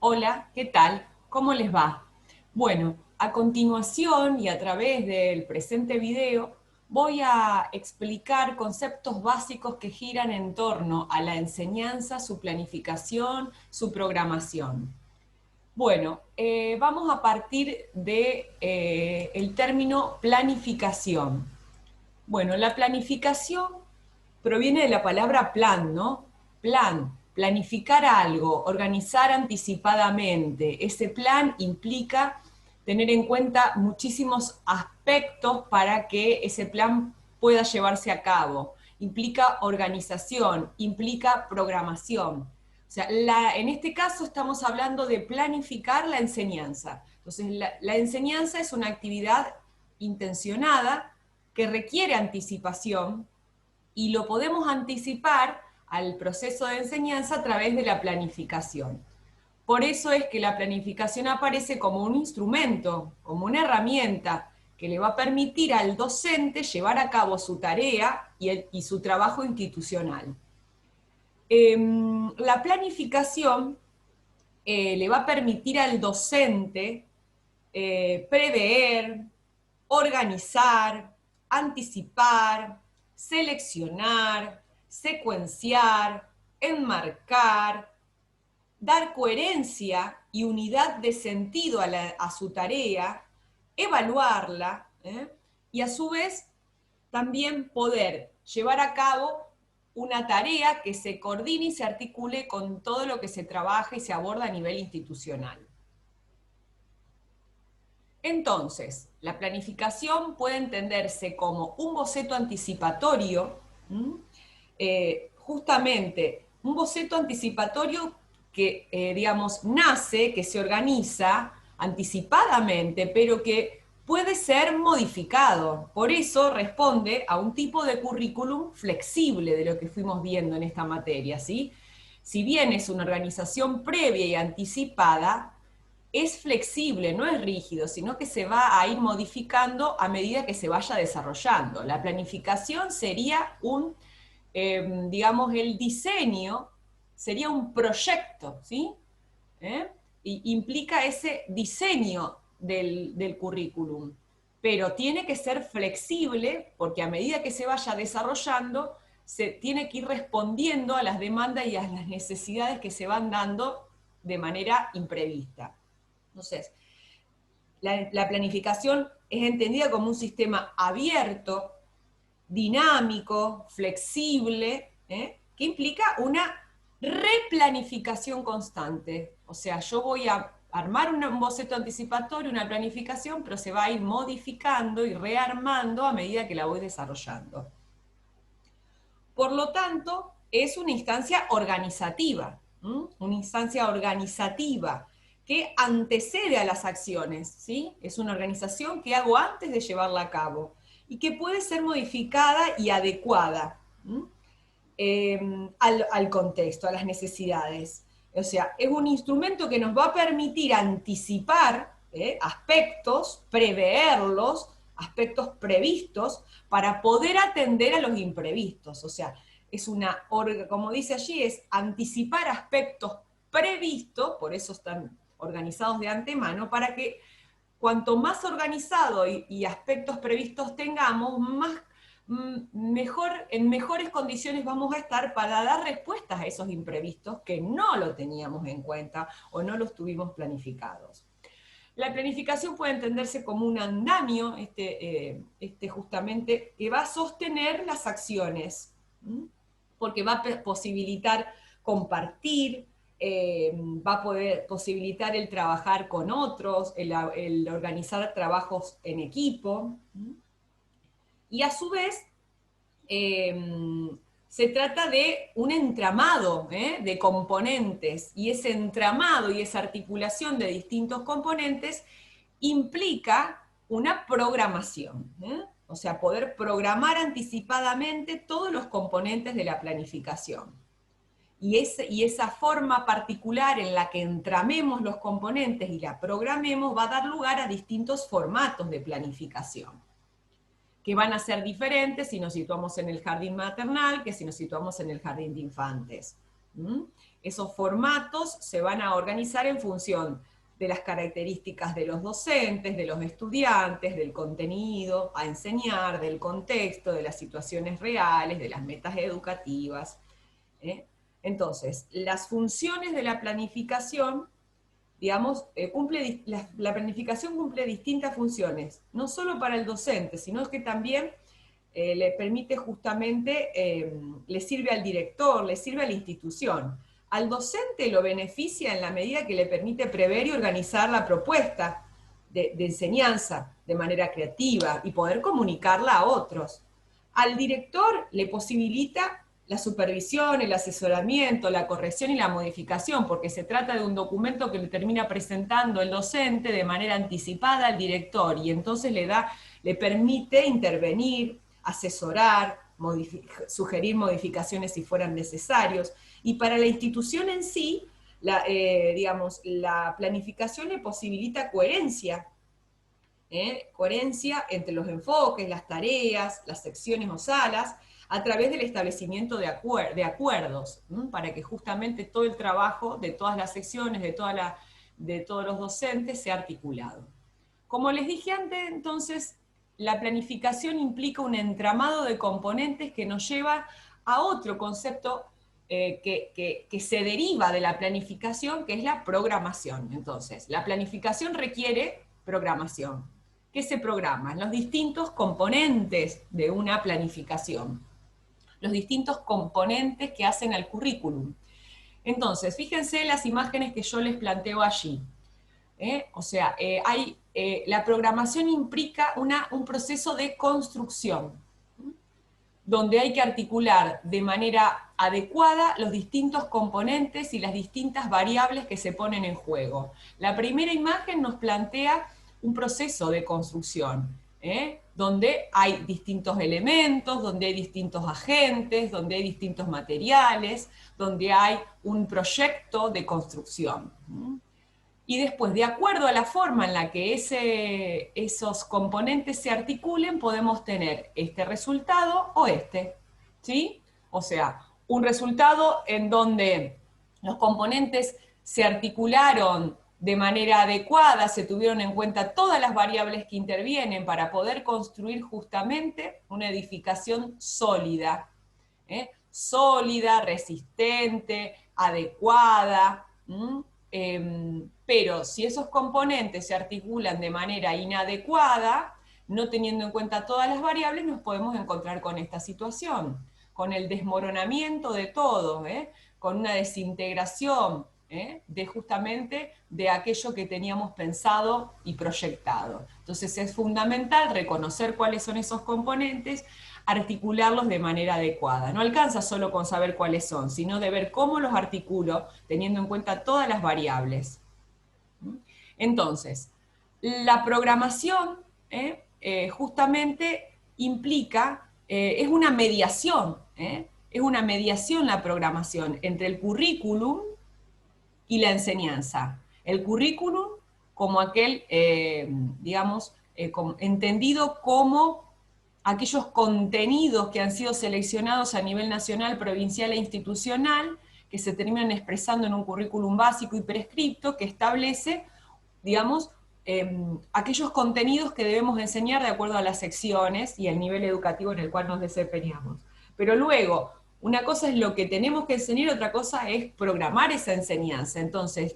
Hola, ¿qué tal? ¿Cómo les va? Bueno, a continuación y a través del presente video voy a explicar conceptos básicos que giran en torno a la enseñanza, su planificación, su programación. Bueno, vamos a partir de el término planificación. Bueno, la planificación proviene de la palabra plan, ¿no? Plan, planificar algo, organizar anticipadamente. Ese plan implica tener en cuenta muchísimos aspectos para que ese plan pueda llevarse a cabo. Implica organización, implica programación. O sea, en este caso estamos hablando de planificar la enseñanza. Entonces, la enseñanza es una actividad intencionada que requiere anticipación y lo podemos anticipar al proceso de enseñanza a través de la planificación. Por eso es que la planificación aparece como un instrumento, como una herramienta que le va a permitir al docente llevar a cabo su tarea y su trabajo institucional. La planificación le va a permitir al docente prever, organizar, anticipar, seleccionar, secuenciar, enmarcar, dar coherencia y unidad de sentido a su tarea, evaluarla, y a su vez también poder llevar a cabo una tarea que se coordine y se articule con todo lo que se trabaja y se aborda a nivel institucional. Entonces, la planificación puede entenderse como un boceto anticipatorio, justamente un boceto anticipatorio que, digamos, nace, que se organiza anticipadamente, pero que puede ser modificado. Por eso responde a un tipo de currículum flexible de lo que fuimos viendo en esta materia, ¿sí? Si bien es una organización previa y anticipada, es flexible, no es rígido, sino que se va a ir modificando a medida que se vaya desarrollando. La planificación sería digamos, el diseño sería un proyecto, ¿sí? Y implica ese diseño del currículum, pero tiene que ser flexible porque a medida que se vaya desarrollando, se tiene que ir respondiendo a las demandas y a las necesidades que se van dando de manera imprevista. Entonces, la planificación es entendida como un sistema abierto, dinámico, flexible, que implica una replanificación constante. O sea, yo voy a armar un boceto anticipatorio, una planificación, pero se va a ir modificando y rearmando a medida que la voy desarrollando. Por lo tanto, es una instancia organizativa, una instancia organizativa que antecede a las acciones, ¿sí? Es una organización que hago antes de llevarla a cabo y que puede ser modificada y adecuada al contexto, a las necesidades. O sea, es un instrumento que nos va a permitir anticipar aspectos, preverlos, aspectos previstos, para poder atender a los imprevistos. O sea, es como dice allí, es anticipar aspectos previstos, por eso están organizados de antemano, para que cuanto más organizado y aspectos previstos tengamos, en mejores condiciones vamos a estar para dar respuestas a esos imprevistos que no lo teníamos en cuenta o no los tuvimos planificados. La planificación puede entenderse como un andamio, justamente, que va a sostener las acciones, porque va a posibilitar compartir, va a poder posibilitar el trabajar con otros, el organizar trabajos en equipo, y a su vez se trata de un entramado de componentes, y ese entramado y esa articulación de distintos componentes implica una programación, o sea, poder programar anticipadamente todos los componentes de la planificación. Y esa forma particular en la que entramemos los componentes y la programemos va a dar lugar a distintos formatos de planificación, que van a ser diferentes si nos situamos en el jardín maternal que si nos situamos en el jardín de infantes. ¿Mm? Esos formatos se van a organizar en función de las características de los docentes, de los estudiantes, del contenido a enseñar, del contexto, de las situaciones reales, de las metas educativas. Entonces, las funciones de la planificación, digamos, la planificación cumple distintas funciones, no solo para el docente, sino que también le permite justamente, le sirve al director, le sirve a la institución. Al docente lo beneficia en la medida que le permite prever y organizar la propuesta de enseñanza de manera creativa y poder comunicarla a otros. Al director le posibilita la supervisión, el asesoramiento, la corrección y la modificación, porque se trata de un documento que le termina presentando el docente de manera anticipada al director y entonces le permite intervenir, asesorar, sugerir modificaciones si fueran necesarios. Y para la institución en sí, digamos, la planificación le posibilita coherencia, coherencia entre los enfoques, las tareas, las secciones o salas, a través del establecimiento de acuerdos, para que justamente todo el trabajo de todas las secciones, de todos los docentes, sea articulado. Como les dije antes, entonces, la planificación implica un entramado de componentes que nos lleva a otro concepto que se deriva de la planificación, que es la programación. Entonces, la planificación requiere programación. ¿Qué se programa? Los distintos componentes de una planificación, los distintos componentes que hacen al currículum. Entonces, fíjense las imágenes que yo les planteo allí. O sea, la programación implica un proceso de construcción, donde hay que articular de manera adecuada los distintos componentes y las distintas variables que se ponen en juego. La primera imagen nos plantea un proceso de construcción, donde hay distintos elementos, donde hay distintos agentes, donde hay distintos materiales, donde hay un proyecto de construcción. Y después, de acuerdo a la forma en la que esos componentes se articulen, podemos tener este resultado o este, ¿sí? O sea, un resultado en donde los componentes se articularon de manera adecuada, se tuvieron en cuenta todas las variables que intervienen para poder construir justamente una edificación sólida, sólida, resistente, adecuada. Pero si esos componentes se articulan de manera inadecuada, no teniendo en cuenta todas las variables, nos podemos encontrar con esta situación, con el desmoronamiento de todo, con una desintegración de justamente de aquello que teníamos pensado y proyectado. Entonces es fundamental reconocer cuáles son esos componentes, articularlos de manera adecuada. No alcanza solo con saber cuáles son, sino de ver cómo los articulo, teniendo en cuenta todas las variables. Entonces, la programación justamente implica, es una mediación la programación entre el currículum y la enseñanza. El currículum como aquel, digamos, entendido como aquellos contenidos que han sido seleccionados a nivel nacional, provincial e institucional, que se terminan expresando en un currículum básico y prescripto que establece, digamos, aquellos contenidos que debemos enseñar de acuerdo a las secciones y el nivel educativo en el cual nos desempeñamos. Pero luego, una cosa es lo que tenemos que enseñar, otra cosa es programar esa enseñanza. Entonces,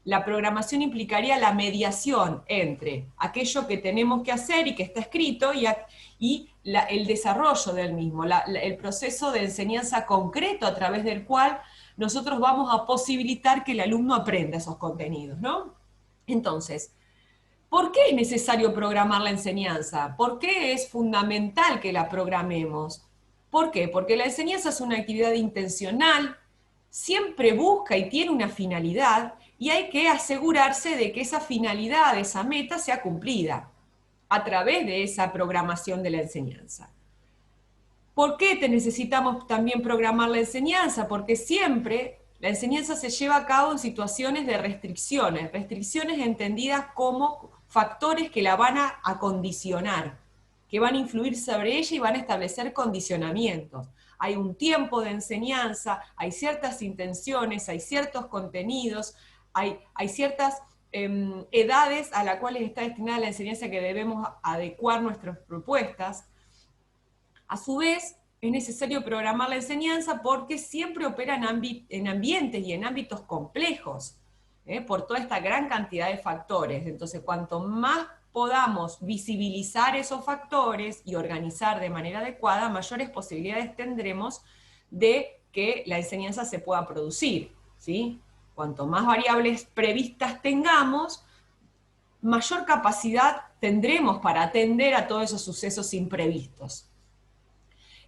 la programación implicaría la mediación entre aquello que tenemos que hacer y que está escrito y el desarrollo del mismo, el proceso de enseñanza concreto a través del cual nosotros vamos a posibilitar que el alumno aprenda esos contenidos, ¿no? Entonces, ¿por qué es necesario programar la enseñanza? ¿Por qué es fundamental que la programemos? ¿Por qué? Porque la enseñanza es una actividad intencional, siempre busca y tiene una finalidad, y hay que asegurarse de que esa finalidad, esa meta, sea cumplida a través de esa programación de la enseñanza. ¿Por qué necesitamos también programar la enseñanza? Porque siempre la enseñanza se lleva a cabo en situaciones de restricciones entendidas como factores que la van a condicionar. que van a influir sobre ella y van a establecer condicionamientos. Hay un tiempo de enseñanza, hay ciertas intenciones, hay ciertos contenidos, hay ciertas edades a las cuales está destinada la enseñanza que debemos adecuar nuestras propuestas. A su vez, es necesario programar la enseñanza porque siempre opera en ambientes y en ámbitos complejos, por toda esta gran cantidad de factores. Entonces, cuanto más podamos visibilizar esos factores y organizar de manera adecuada, mayores posibilidades tendremos de que la enseñanza se pueda producir, ¿sí? Cuanto más variables previstas tengamos, mayor capacidad tendremos para atender a todos esos sucesos imprevistos.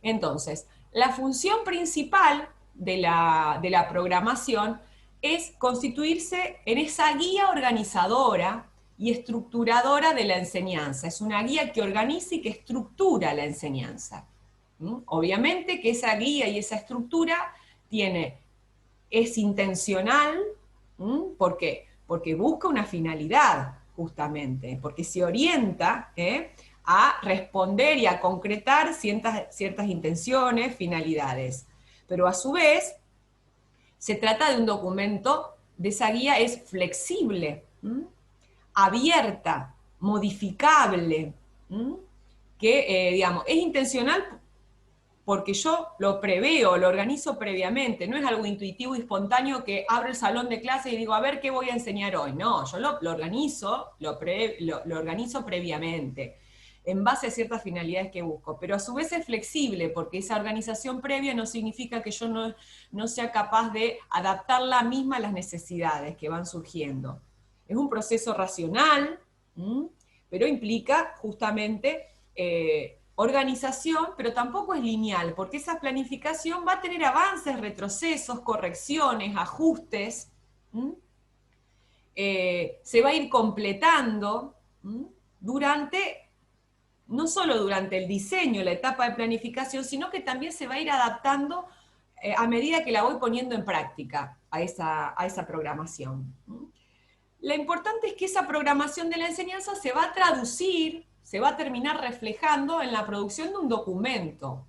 Entonces, la función principal de la programación es constituirse en esa guía organizadora y estructuradora de la enseñanza. Es una guía que organiza y que estructura la enseñanza. Obviamente que esa guía y esa estructura es intencional. ¿Por qué? Porque busca una finalidad, justamente, porque se orienta a responder y a concretar ciertas intenciones, finalidades. Pero a su vez, se trata de un documento, de esa guía es flexible, abierta, modificable, que, digamos, es intencional porque yo lo preveo, lo organizo previamente, no es algo intuitivo y espontáneo que abro el salón de clase y digo, a ver qué voy a enseñar hoy. No, yo lo organizo, lo organizo previamente, en base a ciertas finalidades que busco, pero a su vez es flexible, porque esa organización previa no significa que yo no sea capaz de adaptarla misma a las necesidades que van surgiendo. Es un proceso racional, pero implica justamente organización, pero tampoco es lineal, porque esa planificación va a tener avances, retrocesos, correcciones, ajustes, se va a ir completando no solo durante el diseño, la etapa de planificación, sino que también se va a ir adaptando a medida que la voy poniendo en práctica a esa programación. Lo importante es que esa programación de la enseñanza se va a traducir, se va a terminar reflejando en la producción de un documento.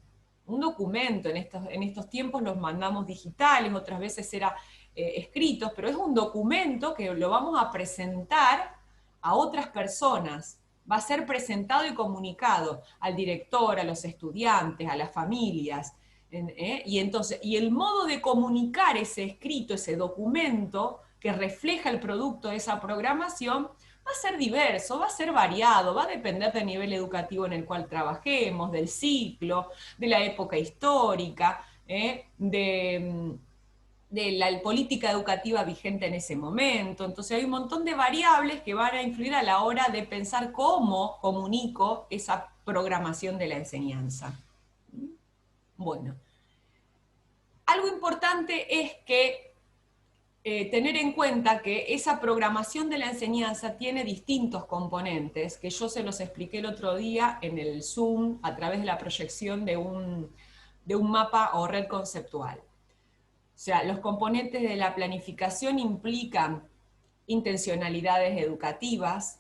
Un documento, en estos tiempos los mandamos digitales, otras veces era escritos, pero es un documento que lo vamos a presentar a otras personas. Va a ser presentado y comunicado al director, a los estudiantes, a las familias. Y el modo de comunicar ese escrito, ese documento, que refleja el producto de esa programación, va a ser diverso, va a ser variado, va a depender del nivel educativo en el cual trabajemos, del ciclo, de la época histórica, de la política educativa vigente en ese momento. Entonces hay un montón de variables que van a influir a la hora de pensar cómo comunico esa programación de la enseñanza. Bueno, algo importante es que tener en cuenta que esa programación de la enseñanza tiene distintos componentes, que yo se los expliqué el otro día en el Zoom a través de la proyección de un mapa o red conceptual. O sea, los componentes de la planificación implican intencionalidades educativas,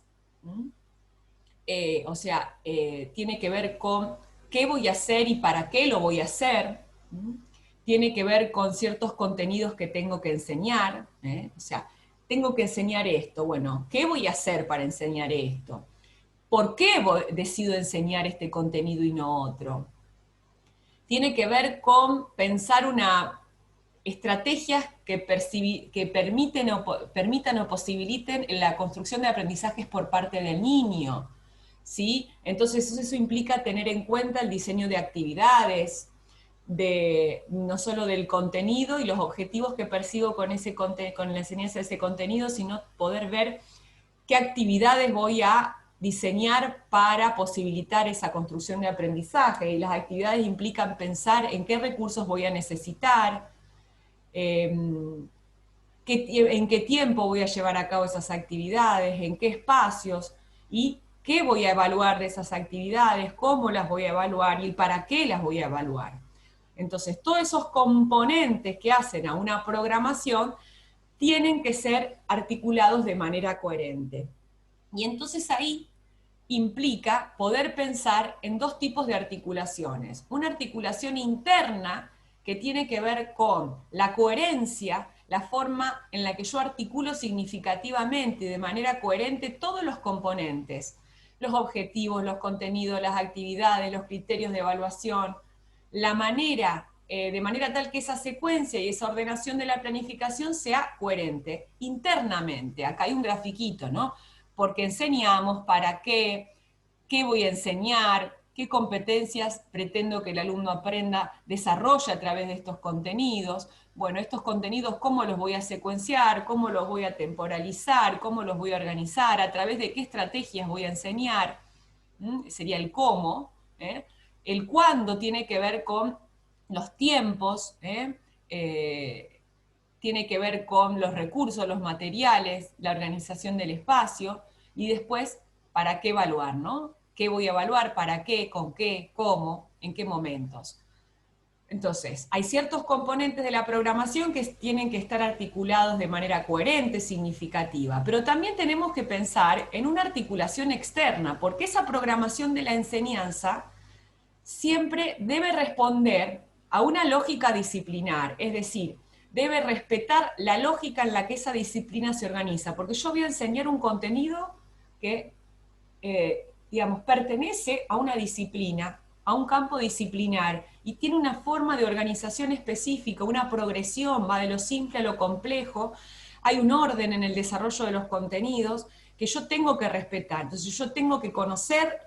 tiene que ver con qué voy a hacer y para qué lo voy a hacer, tiene que ver con ciertos contenidos que tengo que enseñar, o sea, tengo que enseñar esto, bueno, ¿qué voy a hacer para enseñar esto? ¿Por qué decido enseñar este contenido y no otro? Tiene que ver con pensar estrategias que permitan o posibiliten la construcción de aprendizajes por parte del niño, ¿sí? Entonces eso implica tener en cuenta el diseño de actividades, no solo del contenido y los objetivos que persigo con la enseñanza de ese contenido, sino poder ver qué actividades voy a diseñar para posibilitar esa construcción de aprendizaje. Y las actividades implican pensar en qué recursos voy a necesitar, en qué tiempo voy a llevar a cabo esas actividades, en qué espacios, y qué voy a evaluar de esas actividades, cómo las voy a evaluar y para qué las voy a evaluar. Entonces, todos esos componentes que hacen a una programación tienen que ser articulados de manera coherente. Y entonces ahí implica poder pensar en dos tipos de articulaciones. Una articulación interna que tiene que ver con la coherencia, la forma en la que yo articulo significativamente y de manera coherente todos los componentes, los objetivos, los contenidos, las actividades, los criterios de evaluación, la manera, de manera tal que esa secuencia y esa ordenación de la planificación sea coherente internamente. Acá hay un grafiquito, ¿no? Porque enseñamos, para qué voy a enseñar, qué competencias pretendo que el alumno aprenda, desarrolle a través de estos contenidos. Bueno, estos contenidos, cómo los voy a secuenciar, cómo los voy a temporalizar, cómo los voy a organizar, a través de qué estrategias voy a enseñar, sería el cómo. El cuándo tiene que ver con los tiempos, tiene que ver con los recursos, los materiales, la organización del espacio, y después, ¿para qué evaluar, no? ¿Qué voy a evaluar? ¿Para qué? ¿Con qué? ¿Cómo? ¿En qué momentos? Entonces, hay ciertos componentes de la programación que tienen que estar articulados de manera coherente, significativa, pero también tenemos que pensar en una articulación externa, porque esa programación de la enseñanza siempre debe responder a una lógica disciplinar, es decir, debe respetar la lógica en la que esa disciplina se organiza, porque yo voy a enseñar un contenido que, digamos, pertenece a una disciplina, a un campo disciplinar, y tiene una forma de organización específica, una progresión, va de lo simple a lo complejo, hay un orden en el desarrollo de los contenidos que yo tengo que respetar, entonces yo tengo que conocer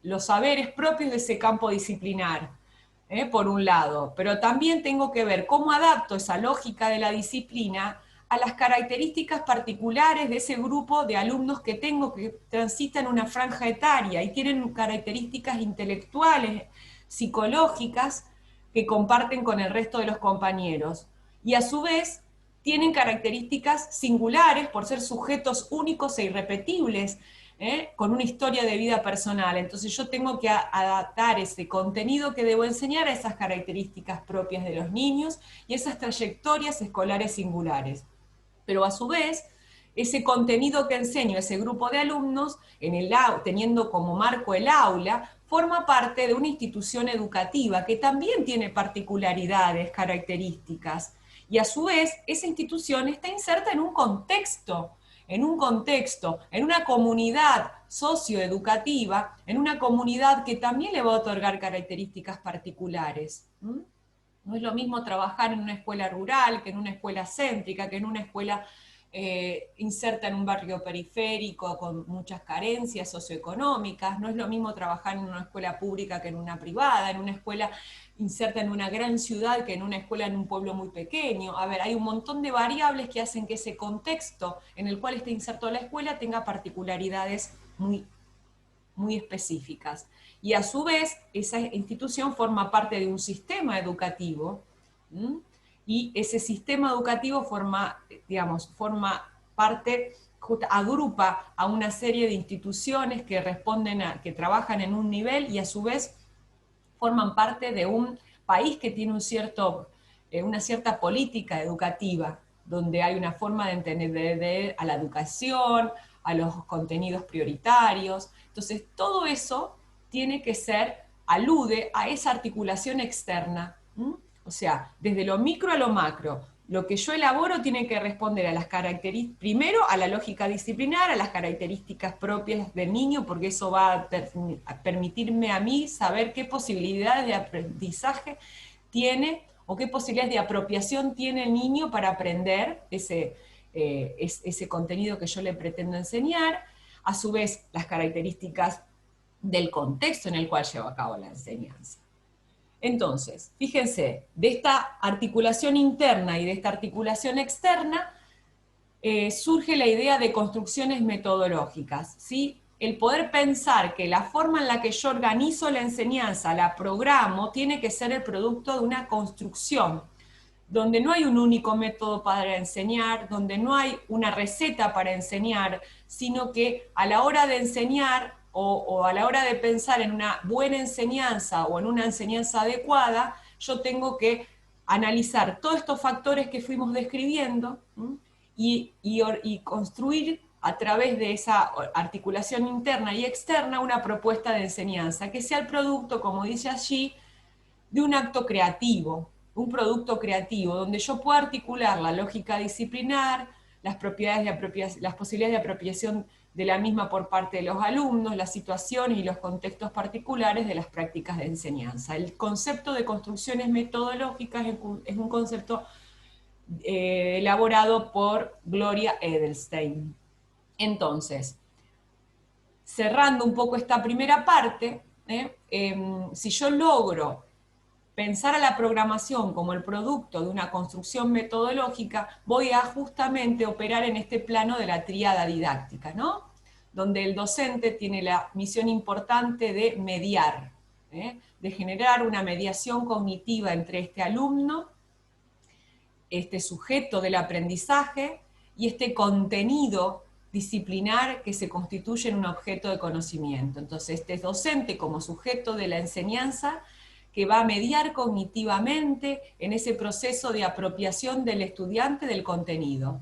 los saberes propios de ese campo disciplinar, por un lado, pero también tengo que ver cómo adapto esa lógica de la disciplina a las características particulares de ese grupo de alumnos que tengo, que transitan una franja etaria y tienen características intelectuales, psicológicas, que comparten con el resto de los compañeros. Y a su vez tienen características singulares por ser sujetos únicos e irrepetibles, con una historia de vida personal. Entonces yo tengo que adaptar ese contenido que debo enseñar a esas características propias de los niños y esas trayectorias escolares singulares. Pero a su vez, ese contenido que enseño a ese grupo de alumnos, teniendo como marco el aula, forma parte de una institución educativa que también tiene particularidades, características, y a su vez esa institución está inserta en una comunidad socioeducativa, en una comunidad que también le va a otorgar características particulares. No es lo mismo trabajar en una escuela rural que en una escuela céntrica, que en una escuela inserta en un barrio periférico con muchas carencias socioeconómicas. No es lo mismo trabajar en una escuela pública que en una privada, en una escuela inserta en una gran ciudad que en una escuela en un pueblo muy pequeño. A ver, hay un montón de variables que hacen que ese contexto en el cual está inserto la escuela tenga particularidades muy específicas. Y a su vez, esa institución forma parte de un sistema educativo, ¿m? Y ese sistema educativo forma parte, agrupa a una serie de instituciones que que trabajan en un nivel y a su vez forman parte de un país que tiene una cierta política educativa, donde hay una forma de entender a la educación, a los contenidos prioritarios. Entonces, todo eso tiene que alude a esa articulación externa. O sea, desde lo micro a lo macro, lo que yo elaboro tiene que responder a las características, primero a la lógica disciplinar, a las características propias del niño, porque eso va a permitirme a mí saber qué posibilidades de aprendizaje tiene o qué posibilidades de apropiación tiene el niño para aprender ese contenido que yo le pretendo enseñar, a su vez las características del contexto en el cual llevo a cabo la enseñanza. Entonces, fíjense, de esta articulación interna y de esta articulación externa surge la idea de construcciones metodológicas, ¿sí? El poder pensar que la forma en la que yo organizo la enseñanza, la programo, tiene que ser el producto de una construcción, donde no hay un único método para enseñar, donde no hay una receta para enseñar, sino que a la hora de enseñar o a la hora de pensar en una buena enseñanza o en una enseñanza adecuada, yo tengo que analizar todos estos factores que fuimos describiendo y construir a través de esa articulación interna y externa, una propuesta de enseñanza, que sea el producto, como dice allí, de un acto creativo, un producto creativo, donde yo pueda articular la lógica disciplinar, las las posibilidades de apropiación de la misma por parte de los alumnos, las situaciones y los contextos particulares de las prácticas de enseñanza. El concepto de construcciones metodológicas es un concepto elaborado por Gloria Edelstein. Entonces, cerrando un poco esta primera parte, si yo logro pensar a la programación como el producto de una construcción metodológica, voy a justamente operar en este plano de la tríada didáctica, ¿no? Donde el docente tiene la misión importante de mediar, de generar una mediación cognitiva entre este alumno, este sujeto del aprendizaje y este contenido disciplinar que se constituye en un objeto de conocimiento. Entonces, este es docente como sujeto de la enseñanza que va a mediar cognitivamente en ese proceso de apropiación del estudiante del contenido.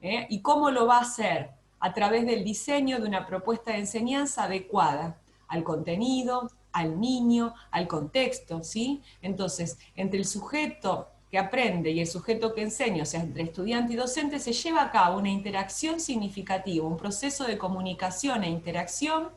¿Y cómo lo va a hacer? A través del diseño de una propuesta de enseñanza adecuada al contenido, al niño, al contexto, ¿sí? Entonces, entre el sujeto que aprende y el sujeto que enseña, o sea, entre estudiante y docente, se lleva a cabo una interacción significativa, un proceso de comunicación e interacción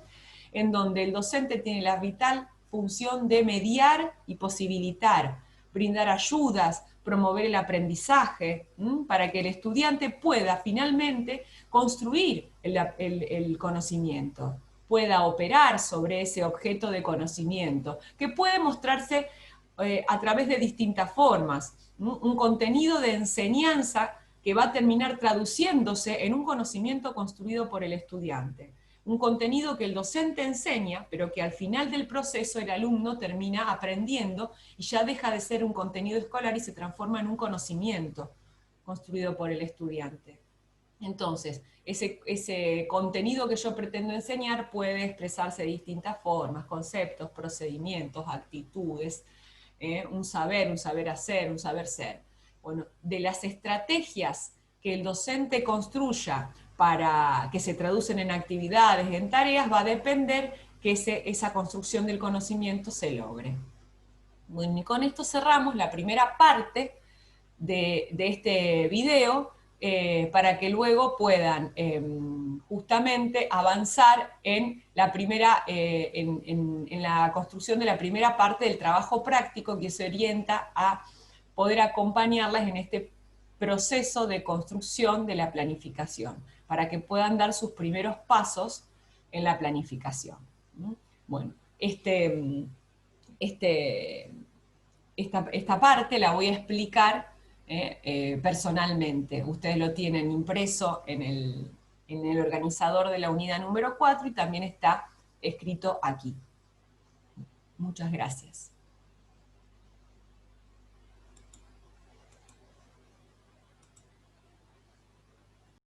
en donde el docente tiene la vital función de mediar y posibilitar, brindar ayudas, promover el aprendizaje, para que el estudiante pueda finalmente construir el conocimiento, pueda operar sobre ese objeto de conocimiento, que puede mostrarse a través de distintas formas, un contenido de enseñanza que va a terminar traduciéndose en un conocimiento construido por el estudiante. Un contenido que el docente enseña, pero que al final del proceso el alumno termina aprendiendo y ya deja de ser un contenido escolar y se transforma en un conocimiento construido por el estudiante. Entonces, ese contenido que yo pretendo enseñar puede expresarse de distintas formas, conceptos, procedimientos, actitudes, un saber hacer, un saber ser. Bueno, de las estrategias que el docente construya para que se traducen en actividades, en tareas, va a depender que esa construcción del conocimiento se logre. Bueno, y con esto cerramos la primera parte de este video, para que luego puedan justamente avanzar en la primera, en la construcción de la primera parte del trabajo práctico que se orienta a poder acompañarlas en este proceso de construcción de la planificación, para que puedan dar sus primeros pasos en la planificación. Bueno, esta parte la voy a explicar personalmente. Ustedes lo tienen impreso en el organizador de la unidad número 4 y también está escrito aquí. Muchas gracias.